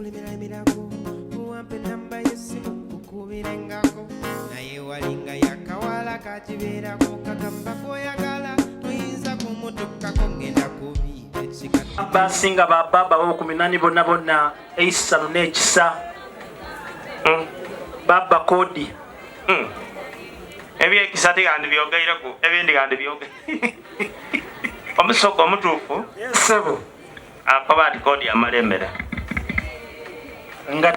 kulimira emirako muwampe namba y'essimu kukubirengako naye walinga yakawala kakibeerako kagamba koyagala tuyinza kumutukkako ngenda kubi basinga bababa bokuminani bonna eisano n'ekisa baba kodi ebyekisa tigandi byogeireko ebindi gandi byoge omusoko omutuufu sebo akoba ati kodi amalembera nga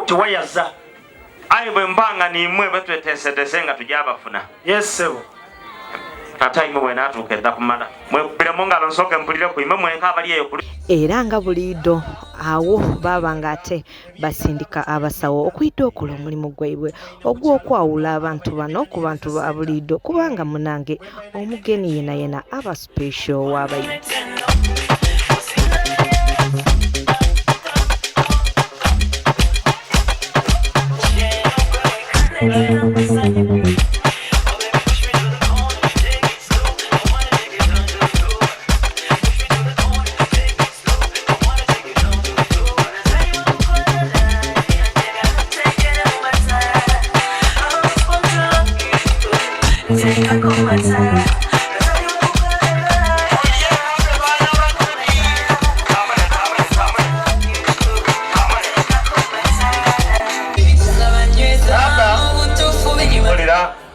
tiwayaza ayi bwe mbanga nimwe betweteesetese nga tujja abafuna sebo ate imwe bwe naatuuka edda kumala mwekubiremu ngalo nsooke mpulire ku imwe mwenka abali eyo kuli era nga buliido awo baba nga ate basindika abasawo okuyita okola omulimu gwabwe ogw'okwawula abantu bano ku bantu ba buliido kubanga munange omugeni yena aba special w'abayiti.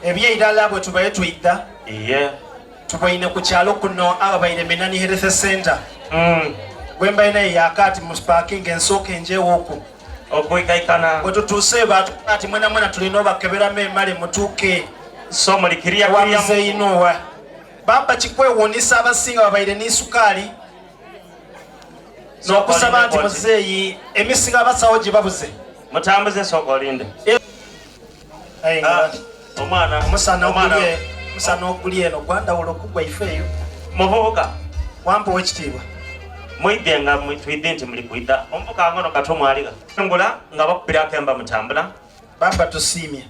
Ebyeirala bwe tubaye twidda tubaine ku kyalo kuno ababaire Menani Health Center bwe mbaine yakati mu parking ensooka enjewo oku okwikaikana bwe tutuuse ati mwena tulina obakeberamu emale mutuuke so mulikiriya wamuzeinowa baba kikwewuunisa abasinga babaire n'isukaali n'okusaba nti muzeeyi emisinga abasawo gye babuze mutambuze sooka olinde omwana omusana oguli eno gwandawula okugwa ife eyo muvubuka wampa owekitiibwa mwidde nga twidde nti muli kwidda omuvubuka ngono kati omwaliga ngula nga bakupirako emba mutambula baba tusiimye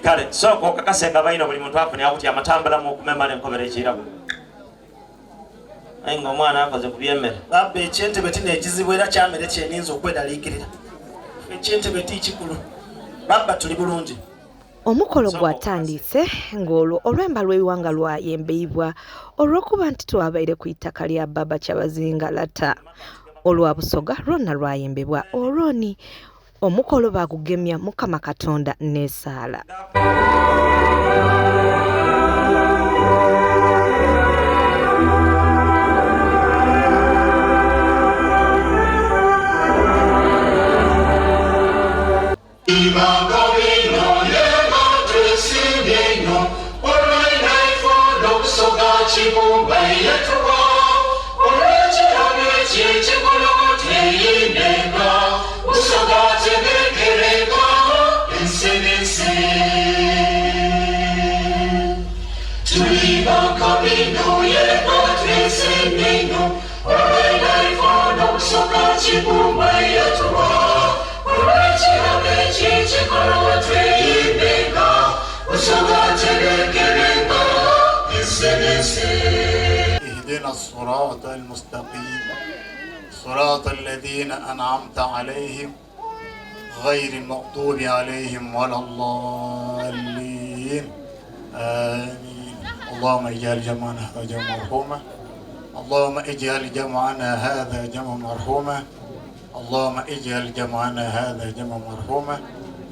kale sooka okakasenga balina buli muntu afunye akuti amatambulamu okumemala enkobera ekirabu aye nga omwana akoze ku byemmere baba ekyentebe tina ekizibu era kyamere kyeninza okwedaliikirira ekyentebe ti kikulu baba tuli bulungi. Omukolo gwatandise ng'olwo olwemba lw'ebiwanga lwayembeibwa olw'okuba nti twabaire ku ttaka lya Baba Kyabazinga Lata olwa Busoga lwonna lwayembebwa olwoni omukolo bagugemya Mukama Katonda n'essaala. Camino, yeah, but we're singing, oh, اهدنا الصراط المستقيم صراط الذين أنعمت عليهم غير المغضوب عليهم ولا الضالين آمين. اللهم اجعل جمعنا هذا جمعا مرحوما اللهم اجعل جمعنا هذا جمعا مرحوما اللهم اجعل جمعنا هذا جمعا مرحوما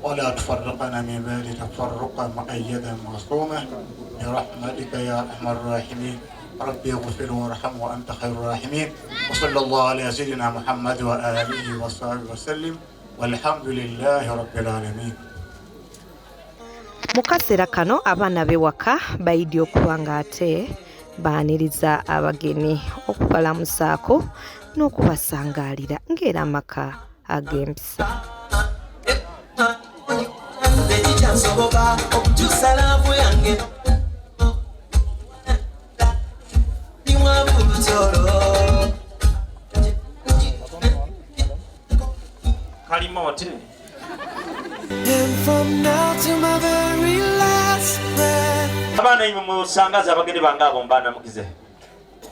ولا تفرقنا من بعد تفرقا مؤيدا معصوما برحمتك يا ارحم الراحمين. ربي اغفر وارحم وانت خير الراحمين. وصلى الله على سيدنا محمد واله وصحبه وسلم والحمد لله رب العالمين. Mu kaseera kano abaana b'ewaka bayidde okuba nga ate baaniriza abagenyi okubalamusaako n'okubasangaalira ng'era amaka ag'empisa. And from now to my very last breath. Abana imwe musangaza abagenyi bange abo mbaana mukize.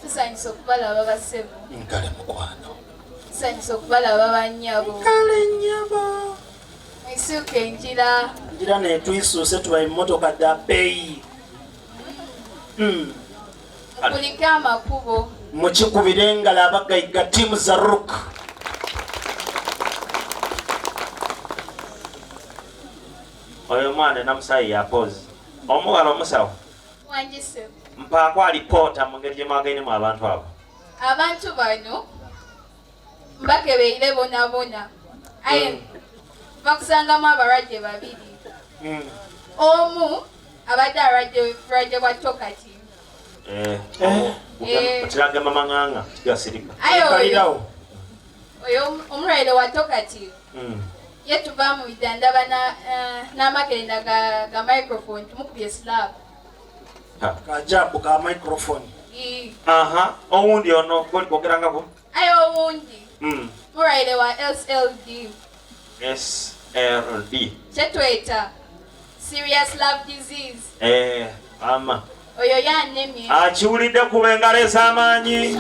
Tusanyusa okubalaba bassebo. Nkale mukwano. Tusanyusa okubalaba bannyabo. Kale nnyabo. Mwisuuke enjira. Enjira netwisuuse tuba emmotoka dda bbeeyi. Mukulike amakubo. Mukikubire engalo abagayigga ttiimu za Rook. Oyo mwana namusayi yapozi. Omuwala omusawo. Wanjise. Mpaako alipoota mu ngeri gye mwagainemu abantu abo. Abantu bano mbakebeire bonabona. Aye bakusangamu abalwadde babiri. Omu abadde alwadde bwa tokati. Okirage mama nganga tigasirika. Aye oyo omulwaire wa tokati. Yetuva mu bidandaba n'amakerenda ga microphone tumukubye slab. Kajabu ka microphone. Aha, owundi ono kwogerangako. Aye owundi. Mulwaire wa SLD. SLD. Kyetweta serious love disease. Ama. Oyo yannemye. Akiwulidde kuba engalo ez'amaanyi.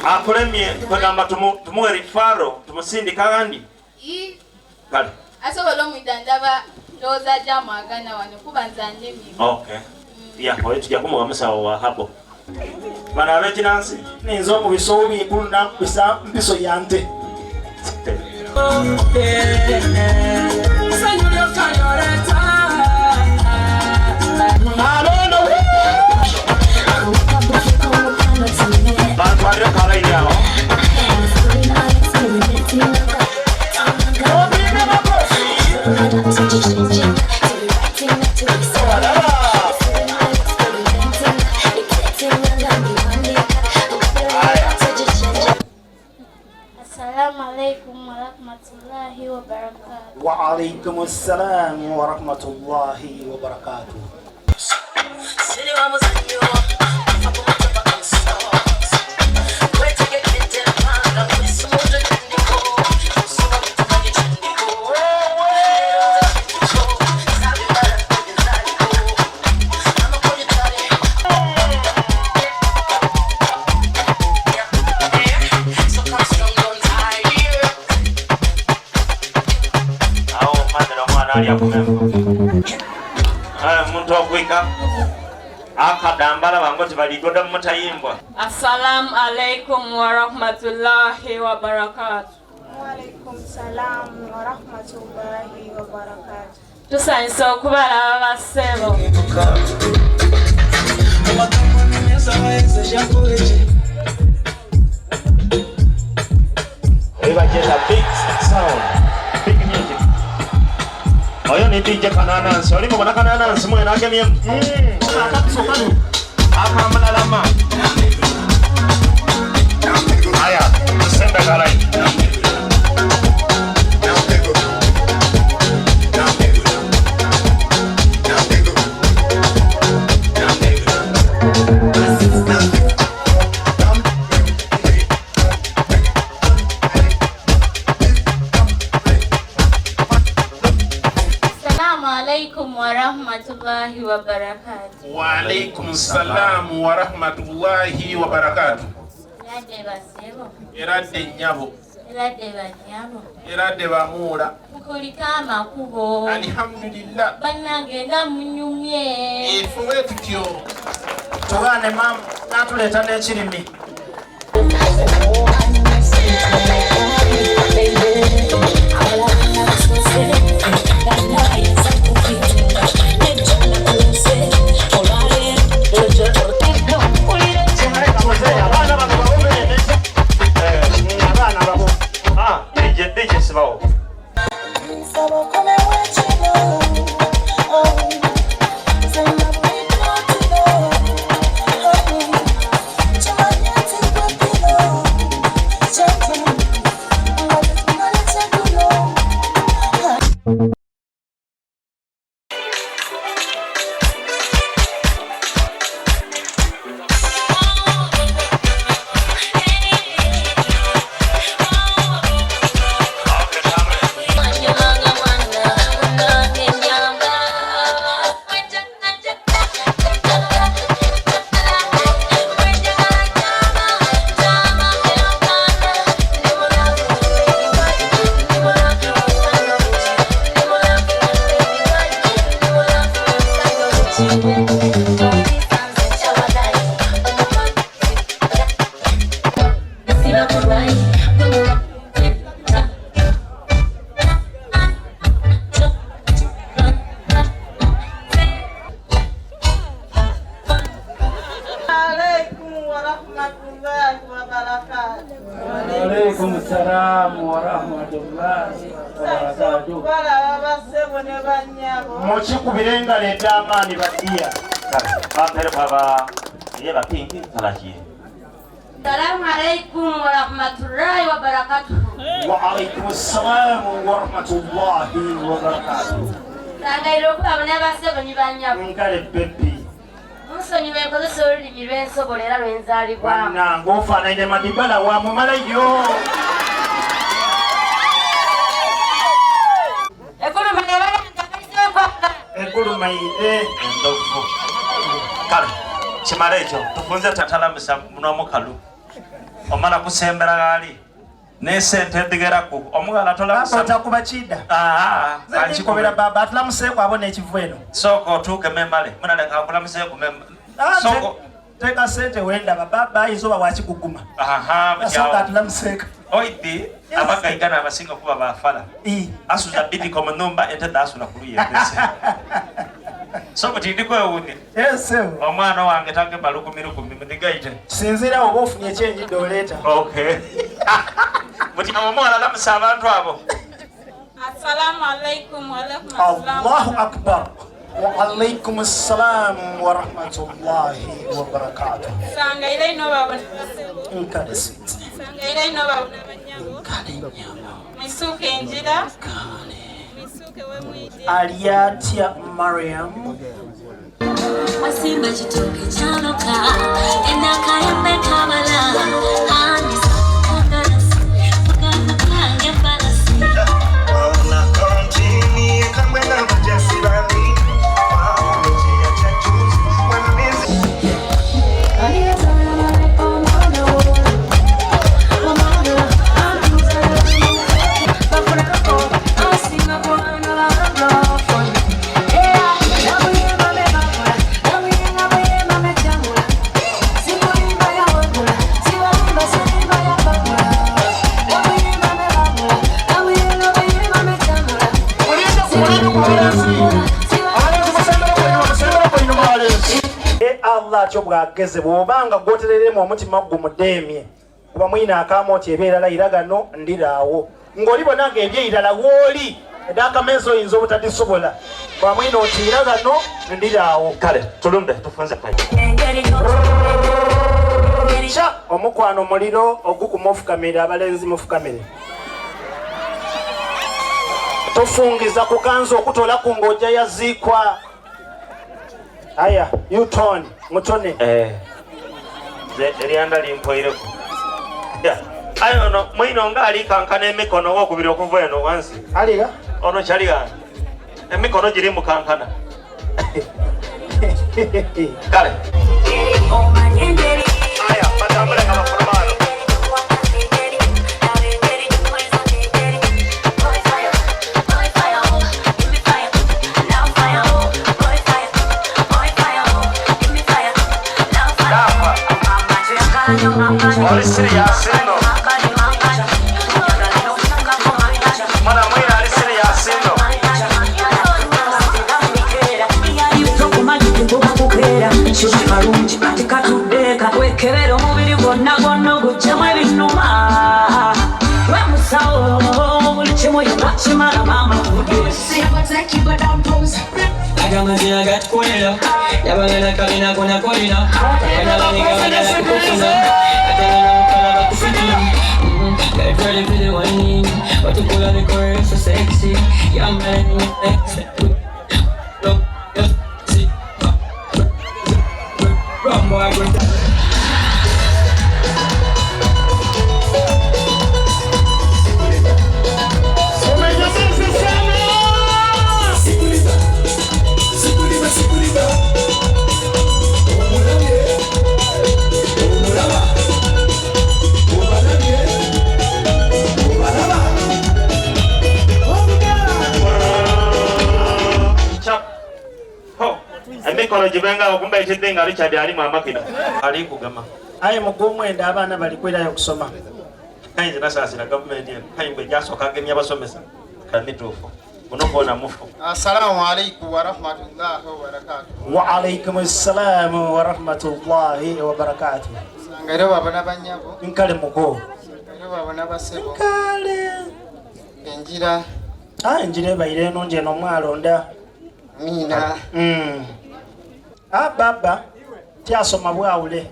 Akulemye kwegamba tumuwe rifaro tumusindika gandi. Kale. Asobola omwidandaba ndowooza gyamwagana wano kuba nze annemye. Okay. Oyo tujja kumuwa musawo wa habo. Bano ab'ekinansi Ninza omubisa obubiikulu nakubisa mpiso ya nte. bantwalire kalaini awo. Assalamu alaikum warahmatullahi wabarakatuh. Wa alaikum assalam warahmatullahi wabarakatuh. Muntu okwika akadambala bango tibaligoda mutayimbwa. Assalamu alaikum warahmatullahi wabarakatuh. Wa alaikum salam warahmatullahi wabarakatuh. Tusanyusa okubalaba bassebo. Ebagenda big sound, big music. Oyo ni DJ Kananansi, oli mubona Kananansi mwena agemye akamulalama. Aya, tusembe kalai. salaam wa rahmatullahi wa barakatuh. Eradde basebo. Eradde nnyabo. Eradde banyabo. Eradde bamuula. Mukulika amakubo. Alhamdulillah. Bannange nga munyumye. Efuwe tutyo. Tugaane maama n'atuleeta n'ekirimi. Waalaikum salaam wa rahmatullahi wa barakatuh. Muchikubire engalo eby'amaanyi baddiya. Bapere baba ye bapingi talakiye. Assalamu alaikum wa rahmatullahi wa barakatuh. Wa alaikum assalam wa rahmatullahi wa barakatuh. Sangairo kuba bana basebo ni banyabo. Ngale pepi. Musonyi bekozesa olulimi lw'ensobolera lwenzaalibwa. Bannange ofaananire Madibala wa mumalayo. Egulumaire endovu. Kale kimala ekyo tufunze tatalamusa munomukalu omala kusembera gali n'esente edigeraku omugala tolamusa takuba kida alikobera baba atulamuseeko abo n'ekivu eno soko otuuke memale munaleka akulamuseeko soko teka sente wendaba baba ayinza oba wakiguguma asooka atulamuseeko oidi abagaigana abasinga kuba bafala asuza bidiko mu nnumba ente daasula kuluyendese soko tindikwewundi omwana wange tagema lukumi mudigaite sinzira oba ofunye ekyenjidde oleeta muti omwana lamusa abantu abo. Assalamu alaikum wa Allahu akbar. Wa alaikum assalam wa rahmatullahi wa barakatuh. Sangaire no babona. Nkale sweet. Sangaire no babona banyabo. Kale nyama. Misuke enjira. Kale. Misuke we mwidi. Aliatia Mariam. Wasimba chitoke chaloka. Enaka yembe kabala. Allah kyobwageze bw'obanga gwotereremu omutima gumudeemye kuba mwina akamooti ebyerala iragano ndiraawo ng'olibona ng'ebyeyirala w'oli edakameezi oyinza obutadisobola kuba mwina otiiragano ndiraawo kale tulumbe tufunze kya omukwano omuliro ogukuma ofukamire abalenzi mufukamire tofungiza kukanza okutola ku ng'ojja yaziikwa aya yuton mutone eryanda limpoireko ayo no mwino nga alikankana emikono wokubiri okuva eno wansi aliga ono kyaliga emikono giri mukankana Kale. Aya, batambule kama kurumano. Oli serious no. Mana mwina ali serious no. Wekebera omubiri gwonna gwonna oguggyemu ebinuma wemusawo buli kimu yobakimala mama agamazira gatkolera yabagala kalina konakolina akanalanigabalala kukufuna atanana bakufitira Ready for the whining, but you pull on the chorus so sexy. Yeah, man, see, run boy, good time. Emikono jibenga okumba ekiddenga Richard ali mu amakina ali kugama aye mugomwenda abaana bali kwerayo okusoma kayinza nasasira gavumenti kayingwe jasoka gemya basomesa kanitufu unokona mufu. Assalamu alaikum wa rahmatullahi wa barakatuh. Wa alaikum assalam wa rahmatullahi wa barakatuh. Ngero babana banyabo nkale mugo ngero babana basebo nkale enjira enjira bayire nonje no mwalonda mina baba tyasoma bwawule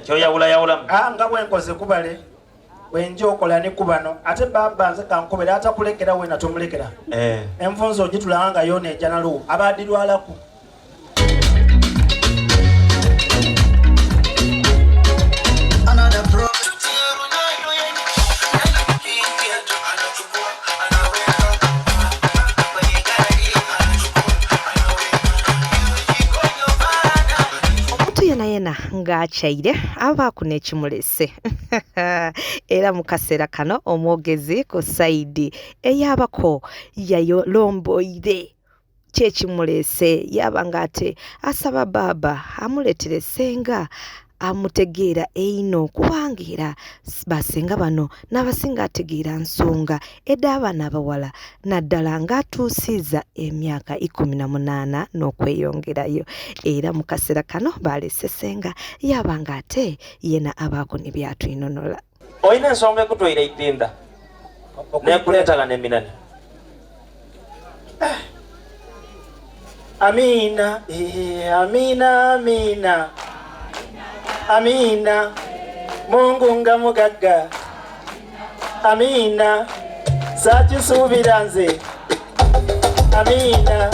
kyo yawula nga bwenkoze kubale bwenjo okola ne kubano ate baba nze kankobera atakulekera we natomulekera enfunzo ogitulanga yone ejanalo abadirwalaku yena ng'akyaire abaako n'ekimulese era mu kaseera kano omwogezi ku sayidi eyabako yayolomboire kyekimulese yaba ng'ate asaba baba amuleetere senga amutegeera eino kubanga era basinga bano n'abasinga ategeera nsonga edda abaana abawala naddala ng'atuusiza emyaka 18 n'okweyongerayo era mu kaseera kano balese senga yaba ng'ate yena abaako ne byatwinonola. Oyina ensonga ekutwire itinda nekuleetaga n'eminani. Amina, amina, amina. Amina, Mungu nga mugagga. Amina, sakisuubira nze. Amina.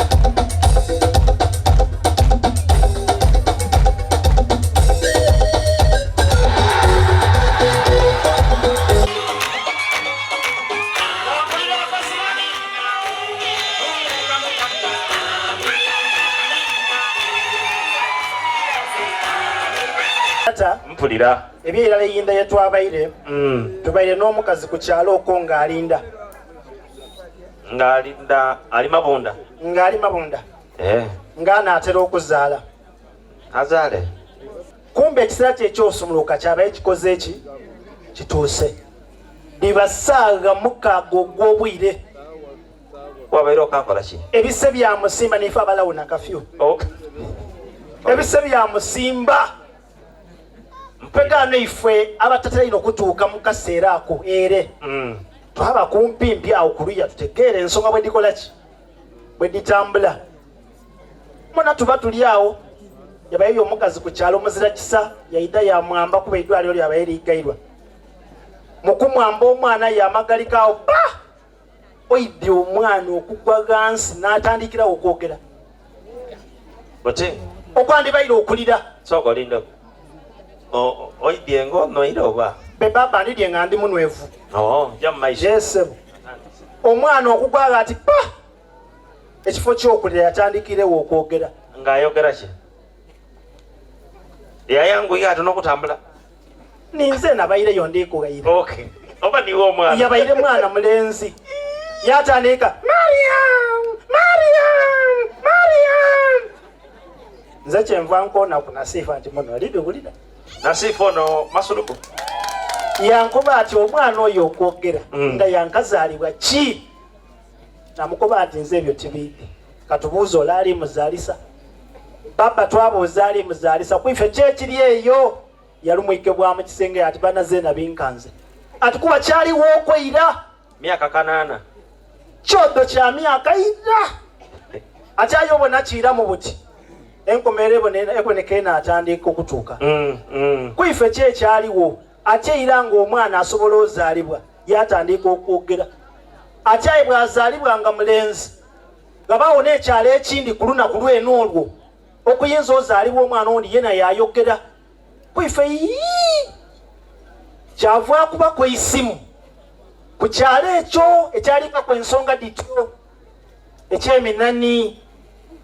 Mpulira ebyera leyinda yetwabaire tubaire n'omukazi ku kyalo okwo ng'alinda ali mabunda ng'anaatera okuzaala azaale kumbe ekiseera kye ekyosumuluka kyabaye kikoze eki kituuse libasaaga mukaaga ogw'obwire wabaire okakola ki ebise byamusimba nife abalawuna kafyu ebise byamusimba mpegano ife abatateraino okutuuka mu kaseera ako ere twaba kumpimpi awo kuluya tutegeere ensonga bwedikola ki bweditambula muna tuba tuli awo yabayo omukazi ku kyalo muzira kisa yaida yamwamba kuba eddwaliro lyabaye ligairwa mukumwamba omwana yamagalikawo pa oidde omwana okugwa gansi n'atandikirawo okwogera okwandibaire okulira sokolinda oidyengo noira oba bebaba ndidye nga ndi munwevu yesebu omwana okugwaga ati pa ekifo kyokulira yatandikirewo okwogera ng'ayogera ki Yayangu yato nokutambula. Ninze nabayireyo ndikugayira. Okay. Oba niwo mwana. Yabayire mwana mulenzi. Yatandika Mariam. Nze kyenva nkona ku Nasifa nti muno libe bulida. Nasifa no masuluku. Yankuba ati omwana oyo okwogera nga yankazaalibwa ki? Namukuba ati nze ebyo tibidde. Katubuuza olaali muzaalisa. Baba twabuuza ali muzaalisa kwife kyekiri eyo. Yalumwike bwa mu kisenge ati banaze nabinkanze. Ati kuba kyaliwo okweira. Myaka 8. Kyodo kya myaka ira. Ati ayo bona kira mu buti. Enkomere eboneka atandika okutuuka. Kwife kyekyaliwo. Ate era ng'omwana asobola ozaalibwa yatandika okwogera. Ate aye bw'azaalibwa nga mulenzi nga bawona ekyalo ekindi ku lunaku lweno olwo okuyinza ozaalibwa omwana ondi yena yayogera. Kwife kyava akuba kw'isimu ku kyalo ekyo ekyaliko ensonga dityo ekyeminani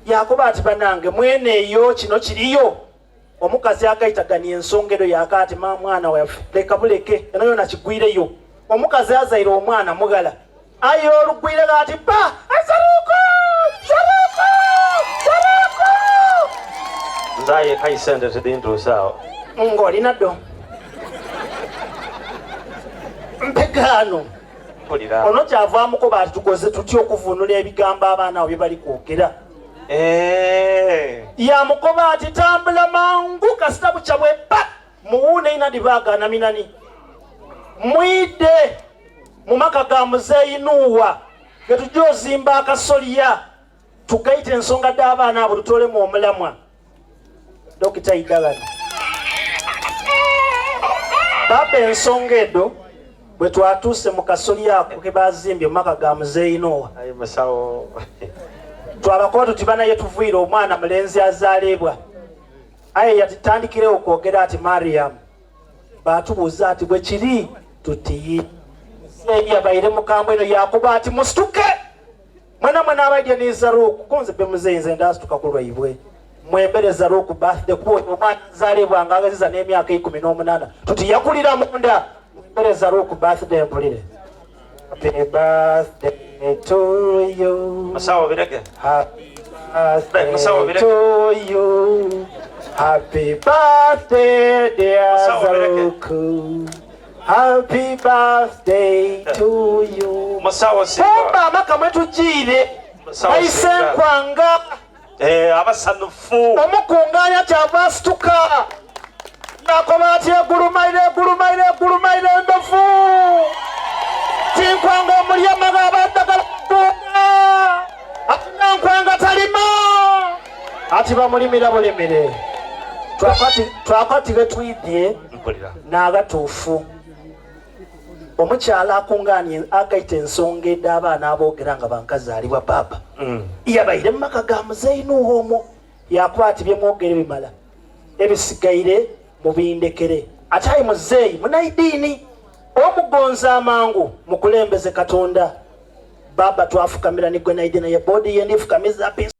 yakuba ati banange mwene eyo kino kiriyo. Omukazi agayitagania ensonga eyo yakati mwana waffe leka buleke eno yona kigwireyo. Omukazi azaire omwana mugala ayo olugwire gati ba asaruko Nzaye kaisende tidintu sawa. Ngolina do mpegano ono kyavaamu ko bati tukoze tutyo okuvunula ebigambo abaana bye bali kwogera. Ya mukoba ati tambula mangu kasita buchabwe pa muune ina dibaga na minani mwide mumaka ga muzeyi Nuwa getujo zimba akasolya tugaite ensonga d'abaana abo tutole mu omulamwa. Dokita Idagana baba ensonga edo bwe twatuse mu kasolya ako ke bazimbye mumaka ga muzeyi Nuwa. Ayi masawo. Twabako tutibana yetuvuira omwana mulenzi azaalibwa. Aye yatitandikire okwogera ati Mariam. Batubuuza ati bwe kiri tuti. Seyi abayire mukambwe eno yakuba ati musituke. Mwana abaidya ni Zaruku kunze be muzenze ndasituka ku lwaibwe. Mwembere Zaruku birthday kubo omwana azaalibwa nga agaziza n'emyaka 18. Tuti yakulira munda. Mwembere Zaruku birthday mpulire. Happy birthday to you. Masawo bireke. Happy birthday to you. Happy birthday, dear Zaruku. Happy birthday to you. Masawo simba. Baba makamwetu jire. Aise kwanga. Abasanufu. Omukunganya kyava situka. Nakobati gulumaire ndofu. Tinkwanga omuliyama g'abaddagala atina nkwanga talima ati bamulimira bulimire. Twakwatire twidye n'agatuufu. Omukyala akunganye agayita ensonga ed'abaana aboogera nga bankazaalibwa baba. Yabaire mu maka ga muzeyi Nuwa omwo yakwati byemwogere bimala ebisigaire mubindekere. Ate ayi muzeyi munaidiini omugonza amangu mukulembeze Katonda. Baba twafukamira ni gwe naidina ya body ye ndifukamiza